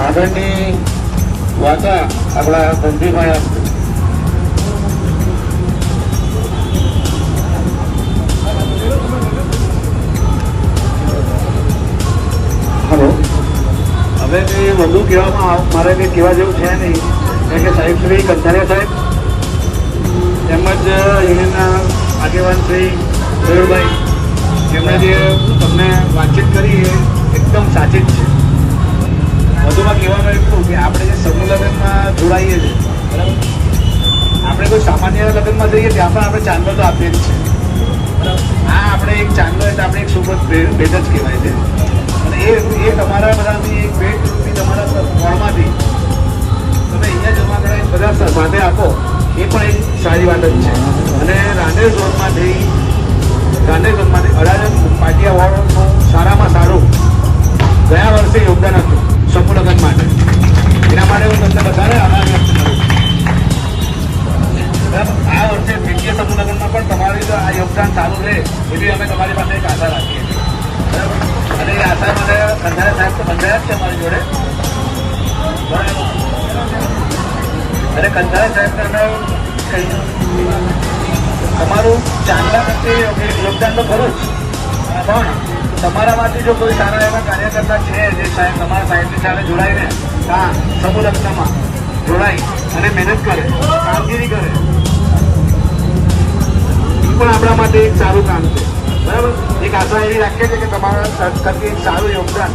આગળની વાર્તા આપણા બંધીભાઈ આપશે. હલો, હવે કંઈ વધુ કહેવામાં મારે કંઈ કહેવા જેવું છે નહીં, કારણ કે સાહેબ શ્રી કંથારિયા સાહેબ તેમજ યુનિયનના આગેવાન શ્રી મયુરભાઈ એમણે જે તમને વાતચીત કરી એ એકદમ સાચી જ છે. વધુમાં કહેવાનું એટલું કે આપણે જે સમૂહ લગ્નમાં જોડાઈએ છીએ બરાબર, આપણે કોઈ સામાન્ય લગ્નમાં જઈએ ત્યાં પણ આપણે ચાંદલો તો આપીએ જ છે બરાબર. આ આપણે એક ચાંદલો એટલે આપણે એક સુગત ભેટ જ કહેવાય છે અને એ તમારા બધાની એક ભેટ રૂપી તમારા ફળમાંથી તમે અહીંયા જમા કરાવી બધા સાથે આપો એ પણ એક સારી વાત જ છે. અને રાંદેર ઝોનમાંથી અડાજણ પાટિયા વોર્ડનું સારામાં સારું ગયા વર્ષે યોગદાન હતું સમૂહ લગ્ન માટે. એના માટે હું તમને બધાને આભાર વ્યક્ત કરું. આ વર્ષે દ્વિતીય સમૂહ લગ્નમાં પણ તમારી આ યોગદાન સારું રહે એવી અમે તમારી પાસે એક આશા રાખીએ છીએ બરાબર. અને એ આશા મને કંથારિયા સાહેબ તો બંધાયા જ છે અમારી જોડે બરાબર. અને કંથારિયા સાહેબને અમે તમારું ચાંદલા પ્રત્યે યોગદાન તો ખરું જ, પણ તમારામાંથી જો કોઈ સારા એવા કાર્યકર્તા છે જે સાહેબ તમારા સાહેબની સાથે જોડાઈને આ સમૂહ લગ્નમાં જોડાઈ અને મહેનત કરે, કામગીરી કરે, એ પણ આપણા માટે એક સારું કામ છે બરાબર. એક આશા એવી રાખીએ છીએ કે તમારા થકી એક સારું યોગદાન